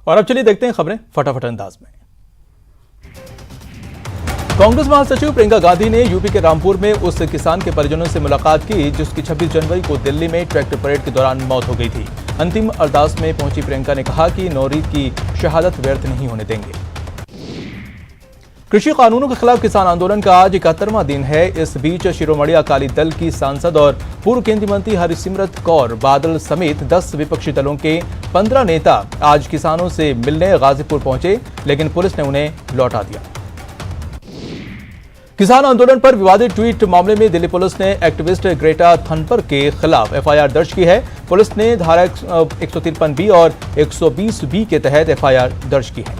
और अब चलिए देखते हैं खबरें फटाफट अंदाज में। कांग्रेस महासचिव प्रियंका गांधी ने यूपी के रामपुर में उस किसान के परिजनों से मुलाकात की जिसकी 26 जनवरी को दिल्ली में ट्रैक्टर परेड के दौरान मौत हो गई थी। अंतिम अरदास में पहुंची प्रियंका ने कहा कि नौरीत की शहादत व्यर्थ नहीं होने देंगे। कृषि कानूनों के खिलाफ किसान आंदोलन का आज 71वां दिन है। इस बीच शिरोमणि अकाली दल की सांसद और पूर्व केंद्रीय मंत्री हरसिमरत कौर बादल समेत 10 विपक्षी दलों के 15 नेता आज किसानों से मिलने गाजीपुर पहुंचे, लेकिन पुलिस ने उन्हें लौटा दिया। किसान आंदोलन पर विवादित ट्वीट मामले में दिल्ली पुलिस ने एक्टिविस्ट ग्रेटा थनपर के खिलाफ एफआईआर दर्ज की है। पुलिस ने धारा 153B और 120B के तहत एफआईआर दर्ज की है।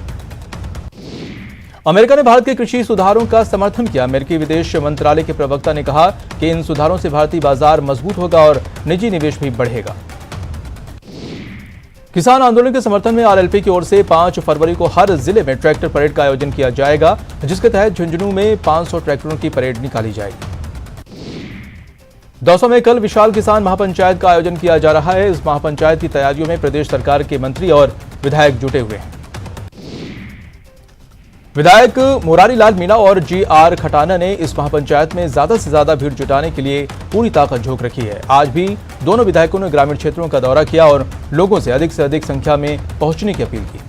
अमेरिका ने भारत के कृषि सुधारों का समर्थन किया। अमेरिकी विदेश मंत्रालय के प्रवक्ता ने कहा कि इन सुधारों से भारतीय बाजार मजबूत होगा और निजी निवेश भी बढ़ेगा। किसान आंदोलन के समर्थन में आरएलपी की ओर से 5 फरवरी को हर जिले में ट्रैक्टर परेड का आयोजन किया जाएगा, जिसके तहत झुंझुनू में 500 ट्रैक्टरों की परेड निकाली जाएगी। दौसा में कल विशाल किसान महापंचायत का आयोजन किया जा रहा है। इस महापंचायत की तैयारियों में प्रदेश सरकार के मंत्री और विधायक जुटे हुए हैं। विधायक मुरारी लाल मीणा और जीआर खटाना ने इस महापंचायत में ज्यादा से ज्यादा भीड़ जुटाने के लिए पूरी ताकत झोंक रखी है। आज भी दोनों विधायकों ने ग्रामीण क्षेत्रों का दौरा किया और लोगों से अधिक संख्या में पहुंचने की अपील की।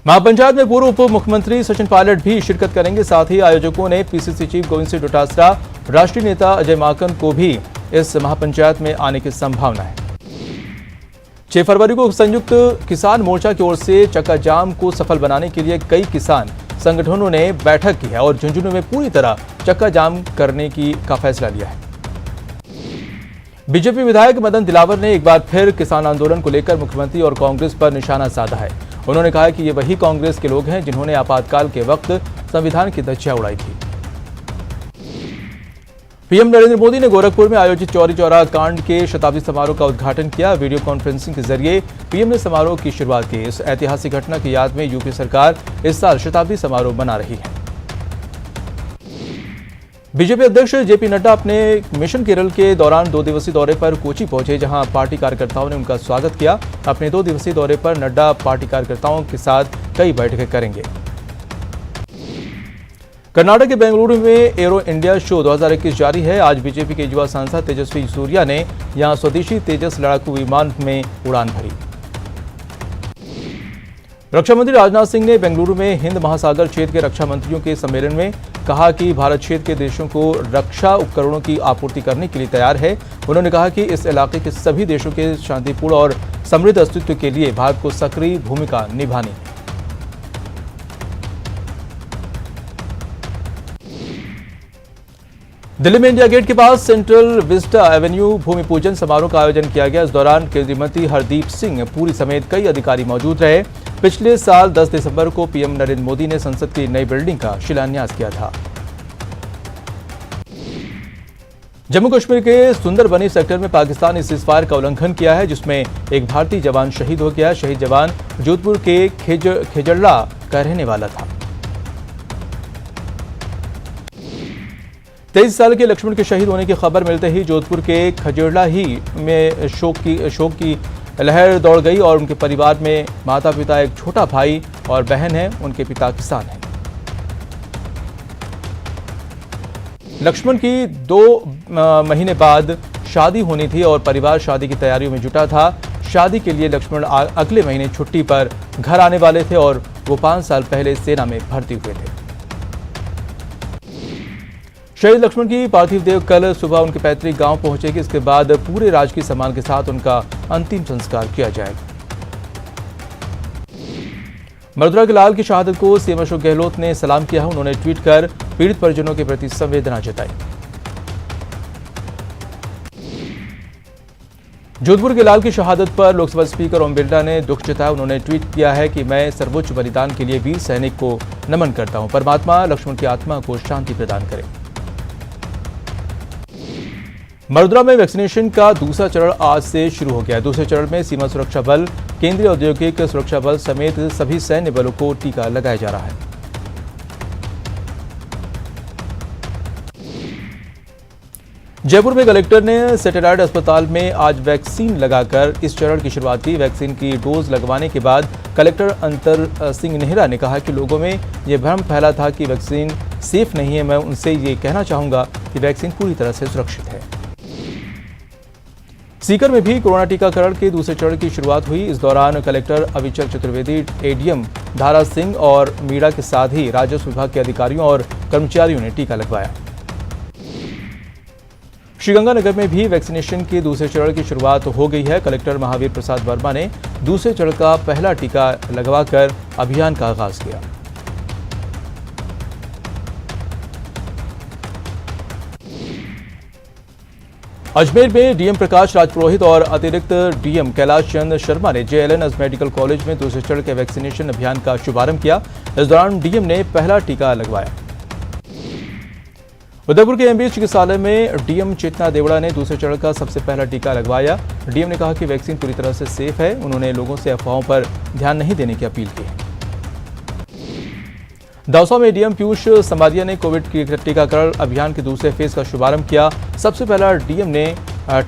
महापंचायत में पूर्व उप मुख्यमंत्री सचिन पायलट भी शिरकत करेंगे। साथ ही आयोजकों ने पीसीसी चीफ गोविंद सिंह डोटासरा, राष्ट्रीय नेता अजय माकन को भी इस महापंचायत में आने की संभावना है। 6 फरवरी को संयुक्त किसान मोर्चा की ओर से चक्का जाम को सफल बनाने के लिए कई किसान संगठनों ने बैठक की है और झुंझुनू में पूरी तरह चक्का जाम करने का फैसला लिया है। बीजेपी विधायक मदन दिलावर ने एक बार फिर किसान आंदोलन को लेकर मुख्यमंत्री और कांग्रेस पर निशाना साधा है। उन्होंने कहा कि ये वही कांग्रेस के लोग हैं जिन्होंने आपातकाल के वक्त संविधान की धज्जियां उड़ाई थी। पीएम नरेंद्र मोदी ने गोरखपुर में आयोजित चौरी चौरा कांड के शताब्दी समारोह का उद्घाटन किया। वीडियो कॉन्फ्रेंसिंग के जरिए पीएम ने समारोह की शुरुआत की। इस ऐतिहासिक घटना की याद में यूपी सरकार इस साल शताब्दी समारोह मना रही है। बीजेपी अध्यक्ष जेपी नड्डा अपने मिशन केरल के दौरान 2 दिवसीय दौरे पर कोची पहुंचे, जहां पार्टी कार्यकर्ताओं ने उनका स्वागत किया। अपने 2 दिवसीय दौरे पर नड्डा पार्टी कार्यकर्ताओं के साथ कई बैठकें करेंगे। कर्नाटक के बेंगलुरु में एरो इंडिया शो 2021 जारी है। आज बीजेपी के युवा सांसद तेजस्वी सूर्या ने यहां स्वदेशी तेजस लड़ाकू विमान में उड़ान भरी। रक्षा मंत्री राजनाथ सिंह ने बेंगलुरु में हिंद महासागर क्षेत्र के रक्षा मंत्रियों के सम्मेलन में कहा कि भारत क्षेत्र के देशों को रक्षा उपकरणों की आपूर्ति करने के लिए तैयार है। उन्होंने कहा कि इस इलाके के सभी देशों के शांतिपूर्ण और समृद्ध अस्तित्व के लिए भारत को सक्रिय भूमिका निभानी है। दिल्ली में इंडिया गेट के पास सेंट्रल विस्टा एवेन्यू भूमि पूजन समारोह का आयोजन किया गया। इस दौरान केंद्रीय मंत्री हरदीप सिंह पुरी समेत कई अधिकारी मौजूद रहे। पिछले साल 10 दिसंबर को पीएम नरेंद्र मोदी ने संसद की नई बिल्डिंग का शिलान्यास किया था। जम्मू कश्मीर के सुंदरबनी सेक्टर में पाकिस्तान ने सीजफायर का उल्लंघन किया है, जिसमें एक भारतीय जवान शहीद हो गया। शहीद जवान जोधपुर के खेजड़ला का रहने वाला था। 23 साल के लक्ष्मण के शहीद होने की खबर मिलते ही जोधपुर के खजेड़ला ही में शोक की लहर दौड़ गई और उनके परिवार में माता पिता, एक छोटा भाई और बहन है। उनके पिता किसान हैं। लक्ष्मण की 2 महीने बाद शादी होनी थी और परिवार शादी की तैयारियों में जुटा था। शादी के लिए लक्ष्मण अगले महीने छुट्टी पर घर आने वाले थे और वो 5 साल पहले सेना में भर्ती हुए थे। शहीद लक्ष्मण की पार्थिव देह कल सुबह उनके पैतृक गांव पहुंचेगी। इसके बाद पूरे राजकीय सम्मान के साथ उनका अंतिम संस्कार किया जाएगा। मदुरा के लाल की शहादत को सीएम अशोक गहलोत ने सलाम किया है। उन्होंने ट्वीट कर पीड़ित परिजनों के प्रति संवेदना जताई। जोधपुर के लाल की शहादत पर लोकसभा स्पीकर ओम बिरला ने दुख जताया। उन्होंने ट्वीट किया है कि मैं सर्वोच्च बलिदान के लिए वीर सैनिक को नमन करता हूं। परमात्मा लक्ष्मण की आत्मा को शांति प्रदान करे। मदुरा में वैक्सीनेशन का दूसरा चरण आज से शुरू हो गया है। दूसरे चरण में सीमा सुरक्षा बल, केंद्रीय औद्योगिक सुरक्षा बल समेत सभी सैन्य बलों को टीका लगाया जा रहा है। जयपुर में कलेक्टर ने सैटेलाइट अस्पताल में आज वैक्सीन लगाकर इस चरण की शुरुआत की। वैक्सीन की डोज लगवाने के बाद कलेक्टर अंतर सिंह नेहरा ने कहा कि लोगों में ये भ्रम फैला था कि वैक्सीन सेफ नहीं है। मैं उनसे ये कहना चाहूंगा कि वैक्सीन पूरी तरह से सुरक्षित है। सीकर में भी कोरोना टीकाकरण के दूसरे चरण की शुरुआत हुई। इस दौरान कलेक्टर अविचल चतुर्वेदी, एडीएम धारा सिंह और मीणा के साथ ही राजस्व विभाग के अधिकारियों और कर्मचारियों ने टीका लगवाया। श्रीगंगानगर में भी वैक्सीनेशन के दूसरे चरण की शुरुआत हो गई है। कलेक्टर महावीर प्रसाद वर्मा ने दूसरे चरण का पहला टीका लगवाकर अभियान का आगाज किया। अजमेर में डीएम प्रकाश राजपुरोहित और अतिरिक्त डीएम कैलाश चंद शर्मा ने जेएलएन मेडिकल कॉलेज में दूसरे चरण के वैक्सीनेशन अभियान का शुभारंभ किया। इस दौरान डीएम ने पहला टीका लगवाया। उदयपुर के एमबीएच चिकित्सालय में डीएम चेतना देवड़ा ने दूसरे चरण का सबसे पहला टीका लगवाया। डीएम ने कहा कि वैक्सीन पूरी तरह से सेफ है। उन्होंने लोगों से अफवाहों पर ध्यान नहीं देने की अपील की है। दौसा में डीएम पीयूष समारिया ने कोविड टीकाकरण अभियान के दूसरे फेज का शुभारंभ किया। सबसे पहला डीएम ने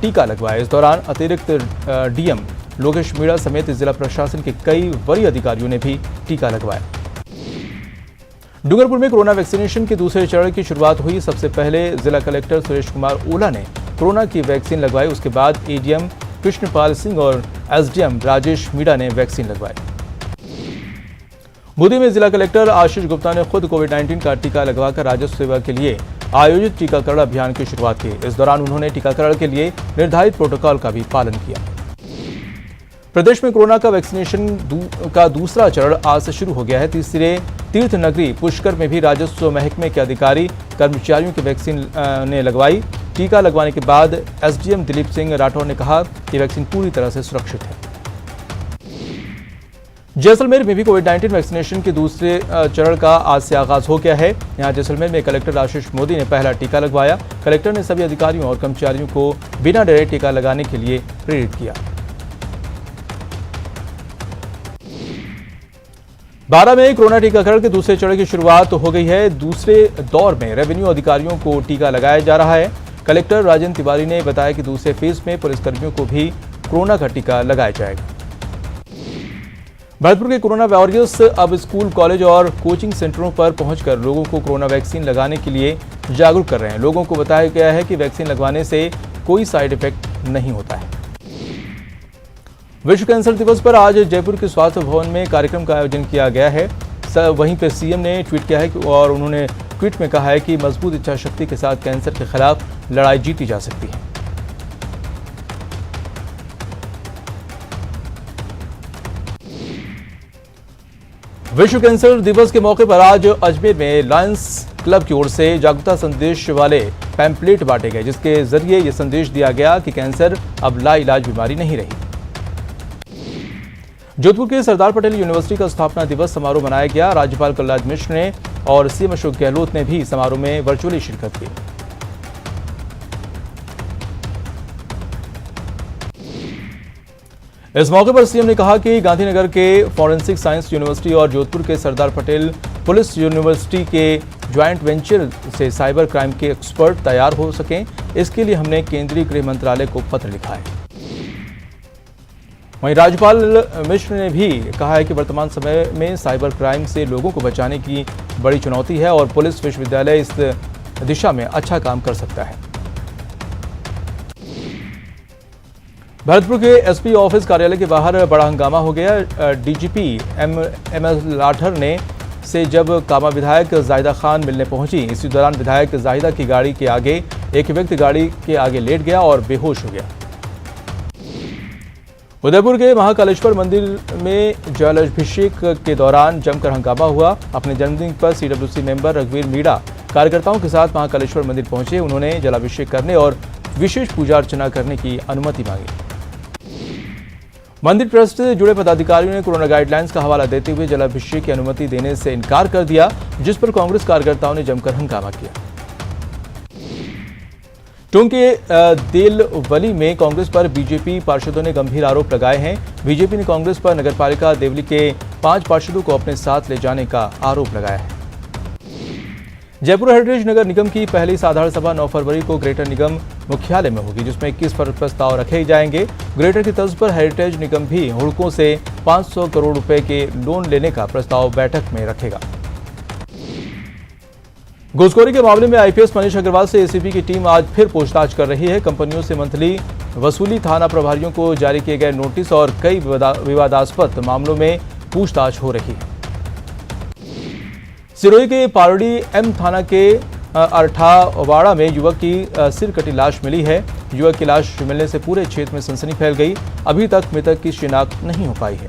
टीका लगवाया। इस दौरान अतिरिक्त डीएम लोकेश मीणा समेत जिला प्रशासन के कई वरीय अधिकारियों ने भी टीका लगवाया। डूंगरपुर में कोरोना वैक्सीनेशन के दूसरे चरण की शुरुआत हुई। सबसे पहले जिला कलेक्टर सुरेश कुमार ओला ने कोरोना की वैक्सीन लगवाई। उसके बाद एडीएम कृष्णपाल सिंह और एसडीएम राजेश मीणा ने वैक्सीन लगवाई। बूंदी में जिला कलेक्टर आशीष गुप्ता ने खुद कोविड-19 का टीका लगवाकर राजस्व सेवा के लिए आयोजित टीकाकरण अभियान की शुरुआत की। इस दौरान उन्होंने टीकाकरण के लिए निर्धारित प्रोटोकॉल का भी पालन किया। प्रदेश में कोरोना का वैक्सीनेशन का दूसरा चरण आज से शुरू हो गया है। तीसरे तीर्थ नगरी पुष्कर में भी राजस्व महकमे के अधिकारी कर्मचारियों की वैक्सीन ने लगवाई। टीका लगवाने के बाद एसडीएम दिलीप सिंह राठौर ने कहा कि वैक्सीन पूरी तरह से सुरक्षित है। जैसलमेर में भी कोविड-19 वैक्सीनेशन के दूसरे चरण का आज से आगाज हो गया है। यहां जैसलमेर में कलेक्टर आशीष मोदी ने पहला टीका लगवाया। कलेक्टर ने सभी अधिकारियों और कर्मचारियों को बिना डरे टीका लगाने के लिए प्रेरित किया। 12 में कोरोना टीकाकरण के दूसरे चरण की शुरुआत हो गई है। दूसरे दौर में रेवेन्यू अधिकारियों को टीका लगाया जा रहा है। कलेक्टर राजेंद्र तिवारी ने बताया कि दूसरे फेज में पुलिसकर्मियों को भी कोरोना का टीका लगाया जाएगा। भरतपुर के कोरोना वॉरियर्स अब स्कूल, कॉलेज और कोचिंग सेंटरों पर पहुंचकर लोगों को कोरोना वैक्सीन लगाने के लिए जागरूक कर रहे हैं। लोगों को बताया गया है कि वैक्सीन लगवाने से कोई साइड इफेक्ट नहीं होता है। विश्व कैंसर दिवस पर आज जयपुर के स्वास्थ्य भवन में कार्यक्रम का आयोजन किया गया है। वहीं पर सीएम ने ट्वीट किया है और उन्होंने ट्वीट में कहा है कि मजबूत इच्छा शक्ति के साथ कैंसर के खिलाफ लड़ाई जीती जा सकती है। विश्व कैंसर दिवस के मौके पर आज अजमेर में लायंस क्लब की ओर से जागरूकता संदेश वाले पैम्पलेट बांटे गए, जिसके जरिए यह संदेश दिया गया कि कैंसर अब लाइलाज बीमारी नहीं रही। जोधपुर के सरदार पटेल यूनिवर्सिटी का स्थापना दिवस समारोह मनाया गया। राज्यपाल कलराज मिश्र ने और सीएम अशोक गहलोत ने भी समारोह में वर्चुअली शिरकत की। इस मौके पर सीएम ने कहा कि गांधीनगर के फॉरेंसिक साइंस यूनिवर्सिटी और जोधपुर के सरदार पटेल पुलिस यूनिवर्सिटी के ज्वाइंट वेंचर से साइबर क्राइम के एक्सपर्ट तैयार हो सकें, इसके लिए हमने केंद्रीय गृह मंत्रालय को पत्र लिखा है। वहीं राज्यपाल मिश्र ने भी कहा है कि वर्तमान समय में साइबर क्राइम से लोगों को बचाने की बड़ी चुनौती है और पुलिस विश्वविद्यालय इस दिशा में अच्छा काम कर सकता है। भरतपुर के एसपी ऑफिस कार्यालय के बाहर बड़ा हंगामा हो गया। डीजीपी एमएस लाठर ने से जब कामा विधायक जाहिदा खान मिलने पहुंची, इसी दौरान विधायक जाहिदा की गाड़ी के आगे एक व्यक्ति गाड़ी के आगे लेट गया और बेहोश हो गया। उदयपुर के महाकालेश्वर मंदिर में जलाभिषेक के दौरान जमकर हंगामा हुआ। अपने जन्मदिन पर सीडब्ल्यूसी मेंबर रघुवीर मीणा कार्यकर्ताओं के साथ महाकालेश्वर मंदिर पहुंचे। उन्होंने जलाभिषेक करने और विशेष पूजा अर्चना करने की अनुमति मांगी। मंदिर ट्रस्ट से जुड़े पदाधिकारियों ने कोरोना गाइडलाइंस का हवाला देते हुए जलाभिषेक की अनुमति देने से इनकार कर दिया, जिस पर कांग्रेस कार्यकर्ताओं ने जमकर हंगामा किया। टोंक के देलवली में कांग्रेस पर बीजेपी पार्षदों ने गंभीर आरोप लगाए हैं। बीजेपी ने कांग्रेस पर नगरपालिका देवली के 5 पार्षदों को अपने साथ ले जाने का आरोप लगाया है। जयपुर हेरिटेज नगर निगम की पहली साधारण सभा 9 फरवरी को ग्रेटर निगम मुख्यालय में होगी, जिसमें 21 प्रस्ताव रखे जाएंगे। ग्रेटर की तर्ज पर हेरिटेज निगम भी हुड़कों से 500 करोड़ रुपए के लोन लेने का प्रस्ताव बैठक में रखेगा। घूसखोरी के मामले में आईपीएस मनीष अग्रवाल से एसीबी की टीम आज फिर पूछताछ कर रही है। कंपनियों से मंथली वसूली, थाना प्रभारियों को जारी किए गए नोटिस और कई विवादास्पद मामलों में पूछताछ हो रही है। सिरोही के पारड़ी एम थाना के अरठावाड़ा में युवक की सिर कटी लाश मिली है। युवक की लाश मिलने से पूरे क्षेत्र में सनसनी फैल गई। अभी तक मृतक की शिनाख्त नहीं हो पाई है।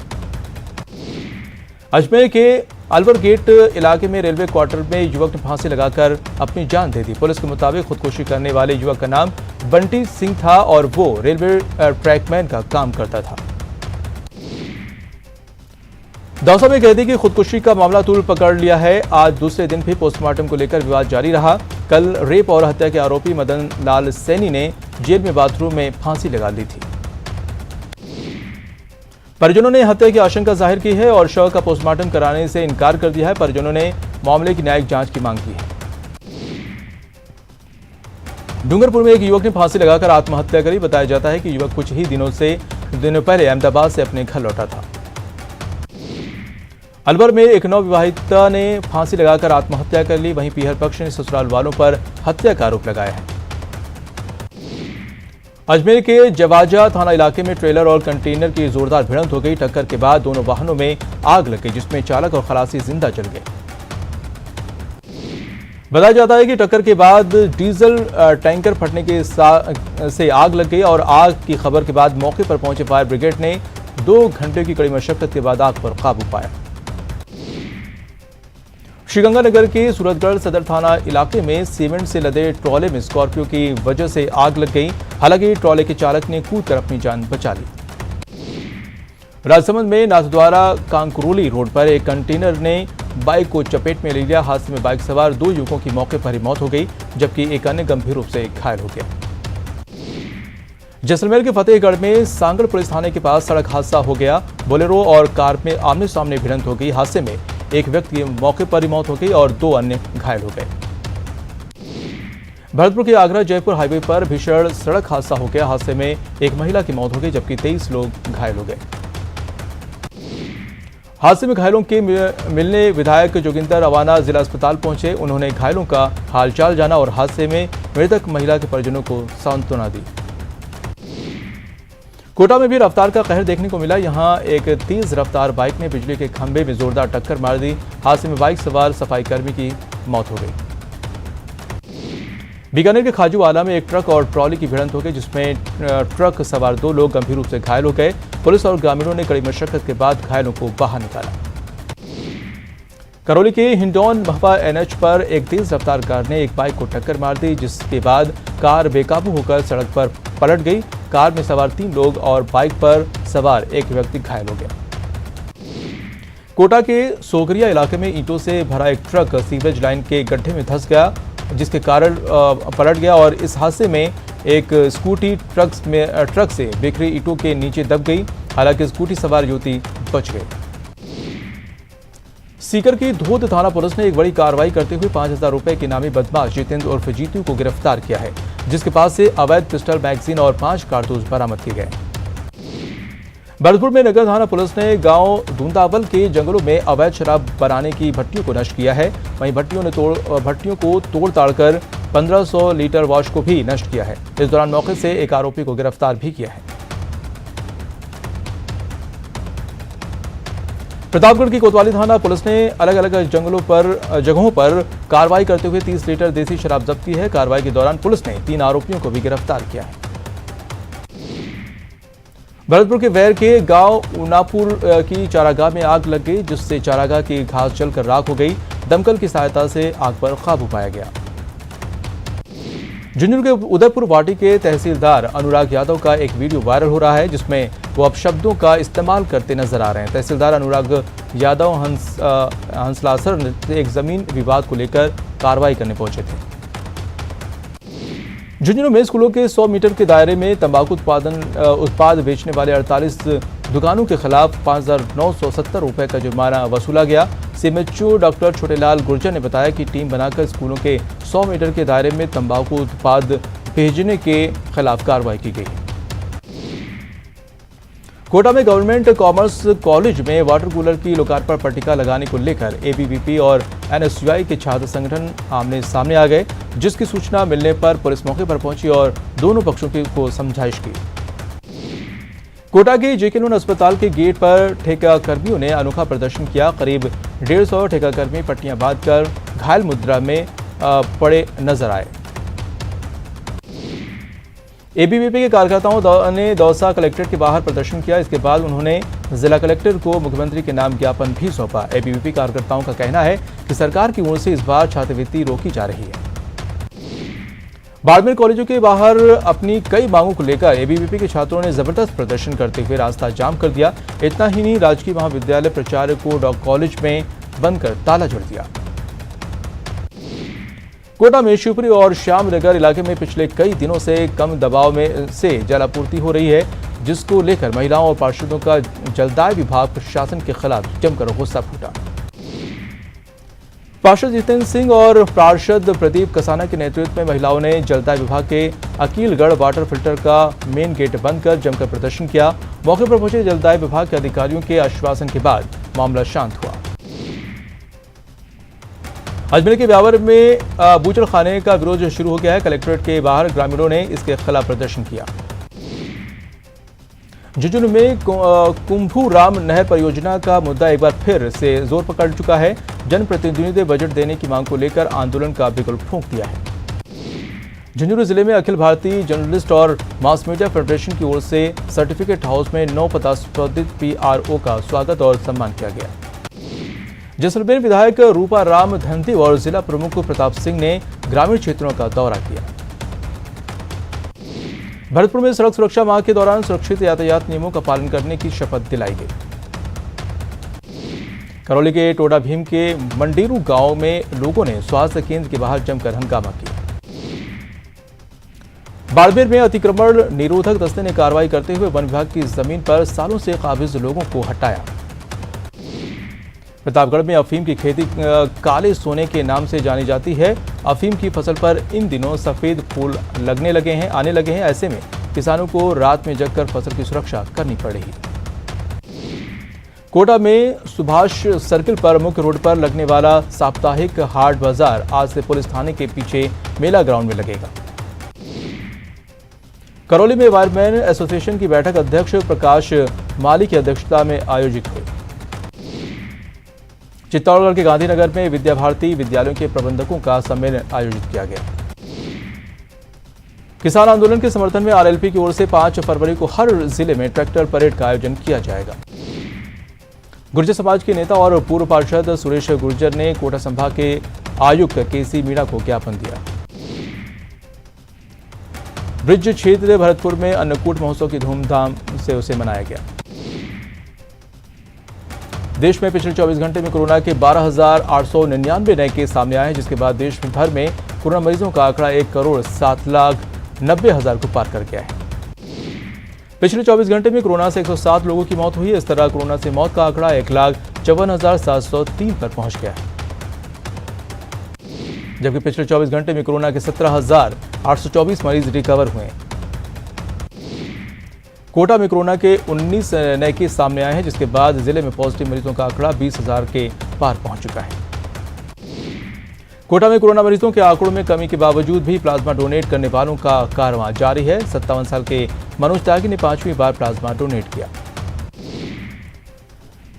अजमेर के अलवर गेट इलाके में रेलवे क्वार्टर में युवक ने फांसी लगाकर अपनी जान दे दी। पुलिस के मुताबिक खुदकुशी करने वाले युवक का नाम बंटी सिंह था और वो रेलवे ट्रैकमैन का काम करता था। दौसा में कैदी की खुदकुशी का मामला तूल पकड़ लिया है। आज दूसरे दिन भी पोस्टमार्टम को लेकर विवाद जारी रहा। कल रेप और हत्या के आरोपी मदन लाल सैनी ने जेल में बाथरूम में फांसी लगा ली थी। परिजनों ने हत्या की आशंका जाहिर की है और शव का पोस्टमार्टम कराने से इनकार कर दिया है। परिजनों ने मामले की न्यायिक जांच की मांग की है। डूंगरपुर में एक युवक ने फांसी लगाकर आत्महत्या करी। बताया जाता है कि युवक कुछ ही दिनों पहले अहमदाबाद से अपने घर लौटा था। अलवर में एक नवविवाहिता ने फांसी लगाकर आत्महत्या कर ली। वहीं पीहर पक्ष ने ससुराल वालों पर हत्या का आरोप लगाया है। अजमेर के जवाजा थाना इलाके में ट्रेलर और कंटेनर की जोरदार भिड़ंत हो गई। टक्कर के बाद दोनों वाहनों में आग लग गई, जिसमें चालक और खलासी जिंदा जल गए। बताया जाता है कि टक्कर के बाद डीजल टैंकर फटने से आग लग गई और आग की खबर के बाद मौके पर पहुंचे फायर ब्रिगेड ने 2 घंटे की कड़ी मशक्कत के बाद आग पर काबू पाया। श्रीगंगानगर के सूरतगढ़ सदर थाना इलाके में सीमेंट से लदे ट्रॉले में स्कॉर्पियो की वजह से आग लग गई। हालांकि ट्रॉले के चालक ने कूदकर अपनी जान बचा ली। राजसमंद में नाथद्वारा कांकरोली रोड पर एक कंटेनर ने बाइक को चपेट में ले लिया। हादसे में बाइक सवार 2 युवकों की मौके पर ही मौत हो गई, जबकि एक अन्य गंभीर रूप से घायल हो गया। जैसलमेर के फतेहगढ़ में सांगड़ पुलिस थाने के पास सड़क हादसा हो गया। बोलेरो और कार में आमने सामने भिड़ंत हो गई। हादसे में एक व्यक्ति की मौके पर ही मौत हो गई और 2 अन्य घायल हो गए। भरतपुर के आगरा जयपुर हाईवे पर भीषण सड़क हादसा हो गया। हादसे में एक महिला की मौत हो गई, जबकि 23 लोग घायल हो गए। हादसे में घायलों के मिलने विधायक जोगिंदर अवाना जिला अस्पताल पहुंचे। उन्होंने घायलों का हालचाल जाना और हादसे में मृतक महिला के परिजनों को सांत्वना दी। कोटा में भी रफ्तार का कहर देखने को मिला। यहां एक तेज रफ्तार बाइक ने बिजली के खंभे में जोरदार टक्कर मार दी। हादसे में बाइक सवार सफाई कर्मी की मौत हो गई। बीकानेर के खाजूवाला में एक ट्रक और ट्रॉली की भिड़ंत हो गई, जिसमें ट्रक सवार 2 लोग गंभीर रूप से घायल हो गए। पुलिस और ग्रामीणों ने कड़ी मशक्कत के बाद घायलों को बाहर निकाला। करौली के हिंडौन महवा एनएच पर एक तेज रफ्तार कार ने एक बाइक को टक्कर मार दी, जिसके बाद कार बेकाबू होकर सड़क पर पलट गई। कार में सवार 3 लोग और बाइक पर सवार एक व्यक्ति घायल हो गया। कोटा के सोगरिया इलाके में ईंटों से भरा एक ट्रक सीवेज लाइन के गड्ढे में धंस गया, जिसके कारण पलट गया और इस हादसे में एक स्कूटी ट्रक से बिखरी ईंटों के नीचे दब गई। हालांकि स्कूटी सवार युवती बच गई। सीकर की धोद थाना पुलिस ने एक बड़ी कार्रवाई करते हुए 5000 रुपए के नामी बदमाश जितेंद्र उर्फ जीतू को गिरफ्तार किया है, जिसके पास से अवैध पिस्टल, मैगजीन और 5 कारतूस बरामद किए गए। भरतपुर में नगर थाना पुलिस ने गांव दूंदावल के जंगलों में अवैध शराब बनाने की भट्टियों को नष्ट किया है। वहीं भट्टियों को तोड़ ताड़कर 1500 लीटर वॉश को भी नष्ट किया है। इस दौरान मौके से एक आरोपी को गिरफ्तार भी किया है। प्रतापगढ़ की कोतवाली थाना पुलिस ने अलग अलग जगहों पर कार्रवाई करते हुए 30 लीटर देसी शराब जब्त की है। कार्रवाई के दौरान पुलिस ने 3 आरोपियों को भी गिरफ्तार किया है। भरतपुर के वैर के गांव उनापुर की चारागाह में आग लग गई, जिससे चारागाह की घास जलकर राख हो गई। दमकल की सहायता से आग पर काबू पाया गया। झुंझुनू के उदयपुर वाटी के तहसीलदार अनुराग यादव का एक वीडियो वायरल हो रहा है, जिसमें वो अपशब्दों का इस्तेमाल करते नजर आ रहे हैं। तहसीलदार अनुराग यादव हंसलासर से एक जमीन विवाद को लेकर कार्रवाई करने पहुंचे थे। झुंझुनू में स्कूलों के 100 मीटर के दायरे में तंबाकू उत्पाद बेचने वाले 48 दुकानों के खिलाफ 5,970 रुपए का जुर्माना वसूला गया। सीएमएचओ डॉक्टर छोटेलाल गुर्जर ने बताया कि टीम बनाकर स्कूलों के 100 मीटर के दायरे में तंबाकू उत्पाद भेजने के खिलाफ कार्रवाई की गई। कोटा में गवर्नमेंट कॉमर्स कॉलेज में वाटर कूलर की लोकार्पण पट्टिका लगाने को लेकर एबीवीपी और एनएसयूआई के छात्र संगठन आमने सामने आ गए, जिसकी सूचना मिलने पर पुलिस मौके पर पहुंची और दोनों पक्षों को समझाइश की। कोटा के जेके लोन अस्पताल के गेट पर ठेका कर्मियों ने अनोखा प्रदर्शन किया। करीब 150 ठेका कर्मी पट्टियां बांधकर घायल मुद्रा में पड़े नजर आए। एबीवीपी के कार्यकर्ताओं ने दौसा कलेक्ट्रेट के बाहर प्रदर्शन किया। इसके बाद उन्होंने जिला कलेक्टर को मुख्यमंत्री के नाम ज्ञापन भी सौंपा। एबीवीपी कार्यकर्ताओं का कहना है कि सरकार की ओर से इस बार छात्रवृत्ति रोकी जा रही है। बाड़मेर कॉलेजों के बाहर अपनी कई मांगों को लेकर एबीवीपी के छात्रों ने जबरदस्त प्रदर्शन करते हुए रास्ता जाम कर दिया। इतना ही नहीं, राजकीय महाविद्यालय प्राचार्य को कॉलेज में बंद कर ताला जड़ दिया। कोटा में शिवपुरी और श्यामनगर इलाके में पिछले कई दिनों से कम दबाव में से जल आपूर्ति हो रही है, जिसको लेकर महिलाओं और पार्षदों का जलदाय विभाग प्रशासन के खिलाफ जमकर गुस्सा फूटा। पार्षद जितेंद्र सिंह और पार्षद प्रदीप कसाना के नेतृत्व में महिलाओं ने जलदाय विभाग के अकीलगढ़ वाटर फिल्टर का मेन गेट बंद कर जमकर प्रदर्शन किया। मौके पर पहुंचे जलदाय विभाग के अधिकारियों के आश्वासन के बाद मामला शांत हुआ। अजमेर के ब्यावर में बूचड़ खाने का विरोध शुरू हो गया है। कलेक्ट्रेट के बाहर ग्रामीणों ने इसके खिलाफ प्रदर्शन किया। झुंझुनू में कुंभू राम नहर परियोजना का मुद्दा एक बार फिर से जोर पकड़ चुका है। जनप्रतिनिधियों ने बजट देने की मांग को लेकर आंदोलन का बिगुल फूंक दिया है। झुंझुनू जिले में अखिल भारतीय जर्नलिस्ट और मास मीडिया फेडरेशन की ओर से सर्टिफिकेट हाउस में नवपदास्थापित पीआरओ का स्वागत और सम्मान किया गया। जैसलमेर विधायक रूपा राम धनदेव और जिला प्रमुख प्रताप सिंह ने ग्रामीण क्षेत्रों का दौरा किया। भरतपुर में सड़क सुरक्षा माह के दौरान सुरक्षित यातायात नियमों का पालन करने की शपथ दिलाई गई। करौली के टोडा भीम के मंडेरू गांव में लोगों ने स्वास्थ्य केंद्र के बाहर जमकर हंगामा किया। बाड़मेर में अतिक्रमण निरोधक दस्ते ने कार्रवाई करते हुए वन विभाग की जमीन पर सालों से काबिज लोगों को हटाया। प्रतापगढ़ में अफीम की खेती काले सोने के नाम से जानी जाती है। अफीम की फसल पर इन दिनों सफेद फूल आने लगे हैं। ऐसे में किसानों को रात में जगकर फसल की सुरक्षा करनी पड़ रही है। कोटा में सुभाष सर्किल पर मुख्य रोड पर लगने वाला साप्ताहिक हाट बाजार आज से पुलिस थाने के पीछे मेला ग्राउंड में लगेगा। करौली में वायरमैन एसोसिएशन की बैठक अध्यक्ष प्रकाश माली की अध्यक्षता में आयोजित हुई। चित्तौड़गढ़ के गांधीनगर में विद्या भारती विद्यालयों के प्रबंधकों का सम्मेलन आयोजित किया गया। किसान आंदोलन के समर्थन में आरएलपी की ओर से 5 फरवरी को हर जिले में ट्रैक्टर परेड का आयोजन किया जाएगा। गुर्जर समाज के नेता और पूर्व पार्षद सुरेश गुर्जर ने कोटा संभाग के आयुक्त केसी मीणा को ज्ञापन दिया। ब्रिज क्षेत्र भरतपुर में अन्नकूट महोत्सव की धूमधाम से उसे मनाया गया। देश में पिछले 24 घंटे में कोरोना के 12,899 नए केस सामने आए हैं, जिसके बाद देश भर में कोरोना मरीजों का आंकड़ा 1,07,90,000 को पार कर गया है। पिछले 24 घंटे में कोरोना से 107 लोगों की मौत हुई है। इस तरह कोरोना से मौत का आंकड़ा 1,54,703 पर पहुंच गया है, जबकि पिछले 24 घंटे में कोरोना के 17,824 मरीज रिकवर हुए। कोटा में कोरोना के 19 नए केस सामने आए हैं, जिसके बाद जिले में पॉजिटिव मरीजों का आंकड़ा 20,000 के पार पहुंच चुका है। कोटा में कोरोना मरीजों के आंकड़ों में कमी के बावजूद भी प्लाज्मा डोनेट करने वालों का कारवां जारी है। 57 साल के मनोज त्यागी ने 5वीं बार प्लाज्मा डोनेट किया।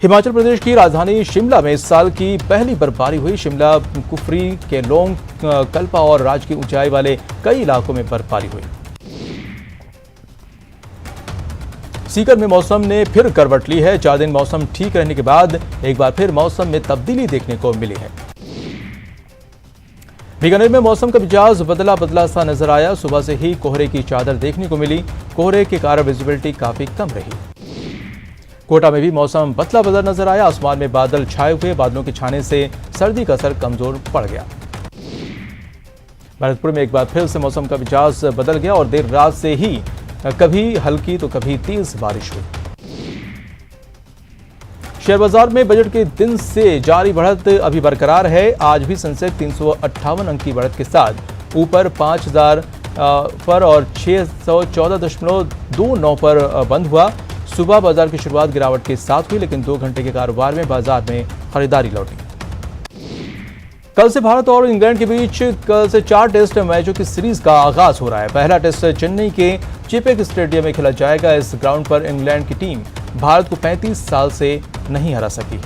हिमाचल प्रदेश की राजधानी शिमला में इस साल की पहली बर्फबारी हुई। शिमला, कुफरी, केलोंग, कल्पा और राज्य की ऊंचाई वाले कई इलाकों में बर्फबारी हुई। सीकर में मौसम ने फिर करवट ली है। 4 दिन मौसम ठीक रहने के बाद एक बार फिर मौसम में तब्दीली देखने को मिली है। बीकानेर में मौसम का मिजाज बदला सा नजर आया। सुबह से ही कोहरे की चादर देखने को मिली। कोहरे के कारण विजिबिलिटी काफी कम रही। कोटा में भी मौसम बदला नजर आया। आसमान में बादल छाए हुए, बादलों के छाने से सर्दी का असर कमजोर पड़ गया। भरतपुर में एक बार फिर से मौसम का मिजाज बदल गया और देर रात से ही कभी हल्की तो कभी तेज बारिश हुई। शेयर बाजार में बजट के दिन से जारी बढ़त अभी बरकरार है। आज भी सेंसेक्स 358 अंक की बढ़त के साथ ऊपर 5000 पर और 614.29 पर बंद हुआ। सुबह बाजार की शुरुआत गिरावट के साथ हुई, लेकिन 2 घंटे के कारोबार में बाजार में खरीदारी लौटी। कल से भारत और इंग्लैंड के बीच कल से 4 टेस्ट मैचों की सीरीज का आगाज हो रहा है। पहला टेस्ट चेन्नई के चेपॉक स्टेडियम में खेला जाएगा। इस ग्राउंड पर इंग्लैंड की टीम भारत को 35 साल से नहीं हरा सकी।